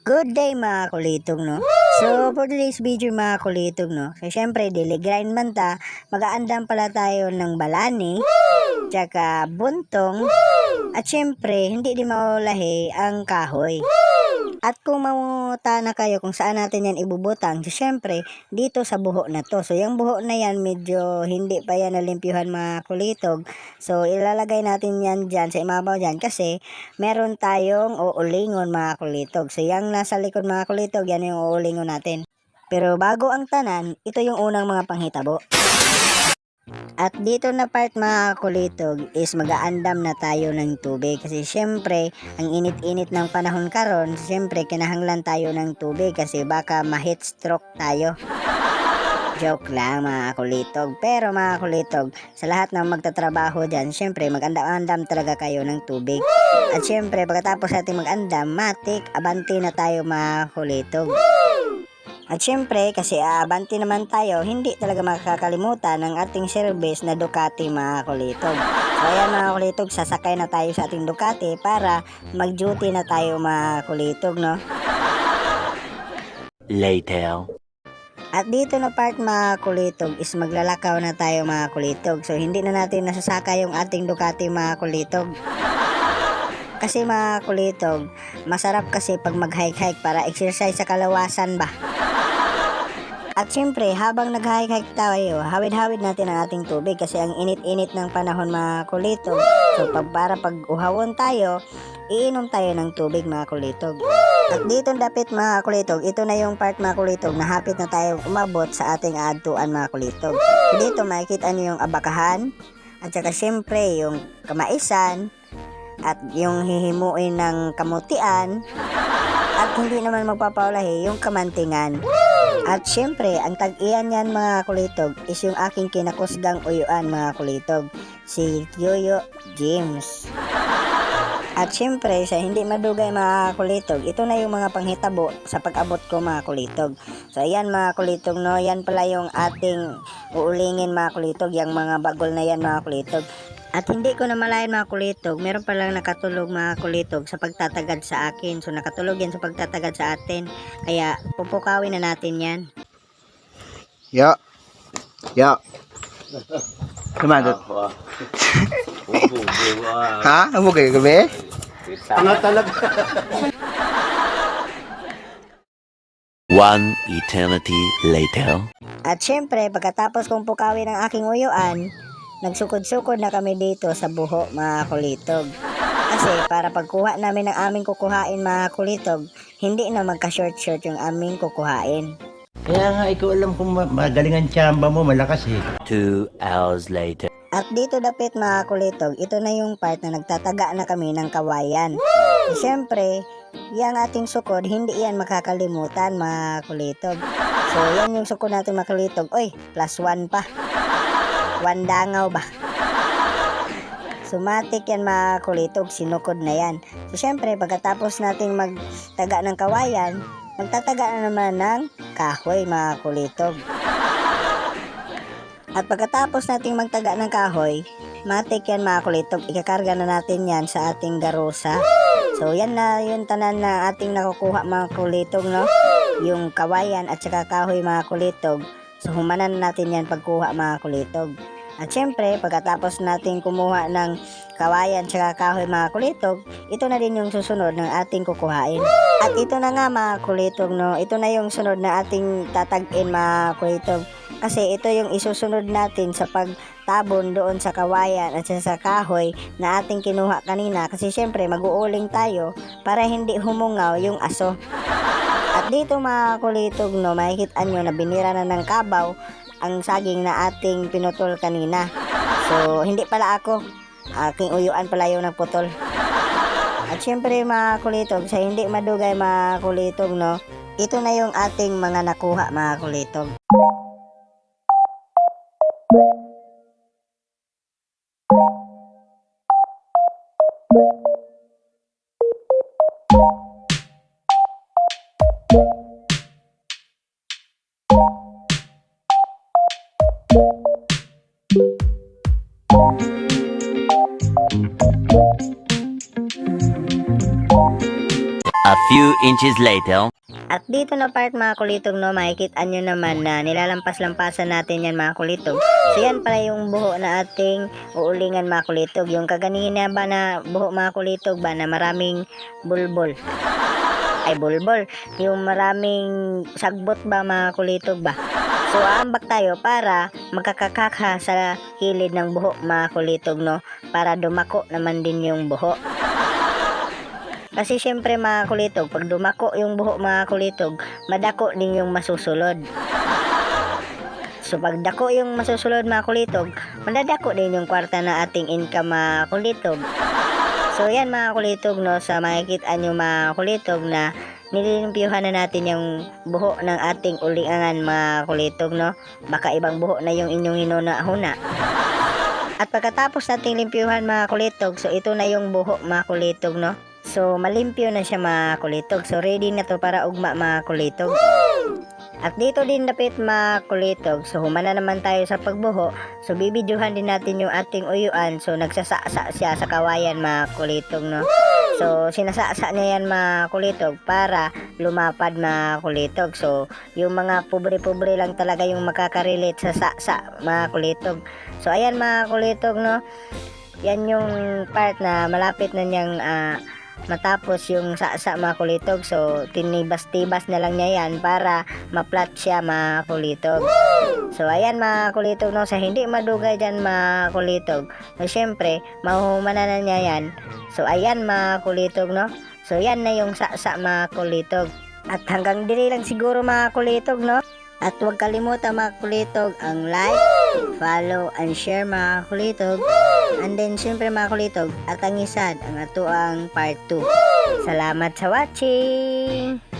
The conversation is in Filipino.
Good day mga kulitog, no? So, for today's video mga kulitog, no? So, syempre, daily grind man ta, mag-aandam pala tayo ng balani, tsaka buntong, at syempre, hindi din maulahi ang kahoy. At kung mamuta na kayo kung saan natin yan ibubutang, so syempre, dito sa buho na to. So, yung buho na yan, medyo hindi pa yan nalimpyuhan mga kulitog. So, ilalagay natin yan dyan, sa imabaw dyan, kasi meron tayong uulingon mga kulitog. So, yung nasa likod mga kulitog, yan yung uulingon natin. Pero bago ang tanan, ito yung unang mga panghitabo. At dito na part mga kulitog is mag-aandam na tayo ng tubig kasi syempre ang init-init ng panahon karon, syempre kinahanglan tayo ng tubig kasi baka ma-heat stroke tayo. Joke lang mga kulitog. Pero mga kulitog, sa lahat ng magtatrabaho dyan, syempre mag-andam-andam talaga kayo ng tubig. At syempre pagkatapos natin mag-andam, matik, abanti na tayo mga kulitog. At syempre, kasi aabanti naman tayo, hindi talaga makakalimutan ang ating service na Ducati mga kulitog. So ayan mga kulitog, sasakay na tayo sa ating Ducati para mag-duty na tayo mga kulitog, no? Later. At dito na part mga kulitog is maglalakaw na tayo mga kulitog. So hindi na natin nasasakay yung ating Ducati mga kulitog. Kasi mga kulitog, masarap kasi pag mag-hike-hike para exercise sa kalawasan ba? At syempre, habang nag-hike-hike tayo, hawid-hawid natin ang ating tubig kasi ang init-init ng panahon mga kulitog. So, para pag uhawon tayo, iinom tayo ng tubig mga kulitog. At dito dapit mga kulitog, ito na yung part mga kulitog na hapit na tayo umabot sa ating aadtuan mga kulitog. Dito makikita nyo yung abakahan, at saka syempre yung kamaisan, at yung hihimuin ng kamutian, at hindi naman magpapaulahi yung kamantingan. At syempre, ang tag-iyan yan mga kulitog is yung aking kinakusgang uyuan mga kulitog, si Yoyo James. At syempre, sa hindi madugay mga kulitog, ito na yung mga panghitabo sa pag-abot ko mga kulitog. So ayan mga kulitog, no, yan pala yung ating uulingin mga kulitog, yung mga bagol na yan mga kulitog. At hindi ko na malayan mga kulitog, meron palang nakatulog mga kulitog sa pagtatagad sa akin. So nakatulog yan sa pagtatagad sa atin. Kaya pupukawin na natin yan. Ya. Ya. Kumadot. Ha? Ano kayo gabi? Tanga talaga. One eternity later. At syempre, pagkatapos kong pukawin ang aking uyuan, nagsukod-sukod na kami dito sa buho mga kulitog. Kasi para pagkuha namin ng aming kukuhain mga kulitog, hindi na magka-short-short yung aming kukuhain. Kaya nga ikaw alam kung magaling ang tsamba mo, malakas eh. 2 hours later. At dito dapit mga kulitog, ito na yung part na nagtataga na kami ng kawayan. Siyempre, yung ating sukod, hindi yan makakalimutan mga kulitog. So yan yung sukod natin mga kulitog. Oy, +1 pa. 1 dangaw ba? Sumatik yan mga kulitog, sinukod na yan. So syempre, pagkatapos nating magtaga ng kawayan, magtataga na naman ng kahoy mga kulitog. At pagkatapos nating magtaga ng kahoy, matik yan mga kulitog, ikakarga na natin yan sa ating garusa. So yan na yung tanan na ating nakukuha mga kulitog, no? Yung kawayan at saka kahoy mga kulitog. So humanan natin yan pagkuha mga kulitog. At syempre, pagkatapos natin kumuha ng kawayan tsaka kahoy mga kulitog, ito na din yung susunod ng ating kukuhain. At ito na nga mga kulitog, no? Ito na yung sunod na ating tatagin mga kulitog. Kasi ito yung isusunod natin sa pagtabon doon sa kawayan at sa kahoy na ating kinuha kanina. Kasi syempre, mag-uuling tayo para hindi humungaw yung aso. At dito mga kulitog, no, makikita nyo na binira na ng kabaw ang saging na ating pinutol kanina. So, hindi pala ako. Aking uyuan pala yung nagputol. At syempre mga kulitog, sa hindi madugay mga kulitog, no, ito na yung ating mga nakuha mga kulitog. A few inches later. At dito na part mga kulitog no, makikita nyo naman na nilalampas-lampasan natin yan mga kulitog. So yan pala yung buho na ating uulingan mga kulitog. Yung kaganina ba na buho mga kulitog ba na maraming bulbol. Ay bulbol. Yung maraming sagbot ba mga kulitog ba. So aambak tayo para magkakakaka sa kilid ng buho mga kulitog no. Para dumako naman din yung buho. Kasi syempre mga kulitog, pag dumako yung buho mga kulitog, madako din yung masusulod. So pag dako yung masusulod mga kulitog, madadako din yung kwarta na ating income mga kulitog. So yan mga kulitog no, sa makikita nyo mga kulitog na nililimpyuhan na natin yung buho ng ating ulingan mga kulitog no. Baka ibang buho na yung inyong hinuna-huna. At pagkatapos nating limpyuhan mga kulitog, so ito na yung buho mga kulitog no. So malimpyo na siya mga kulitog. So ready na to para ugma mga kulitog. At dito din dapit mga kulitog. So humana naman tayo sa pagbuho. So bibidyohan din natin yung ating uyuan. So nagsasaksa siya sa kawayan mga kulitog no. So sinasaksa niya yan mga kulitog para lumapad mga kulitog. So yung mga pobre-pobre lang talaga yung makakarelate sa saksa mga kulitog. So ayan mga kulitog no. Yan yung part na malapit na niyang matapos yung saksa mga kulitog. So tinibas-tibas na lang niya yan para ma-flat siya mga kulitog. So ayan mga kulitog no, sa hindi madugay dyan mga kulitog, so syempre mahuhumana na niya yan. So ayan mga kulitog no. So yan na yung saksa mga kulitog. At hanggang diri lang siguro mga kulitog no. At huwag kalimutan mga kulitog ang like, follow, and share mga kulitog. And then syempre mga kulitog, at ang isad ang atuang part 2. Salamat sa watching!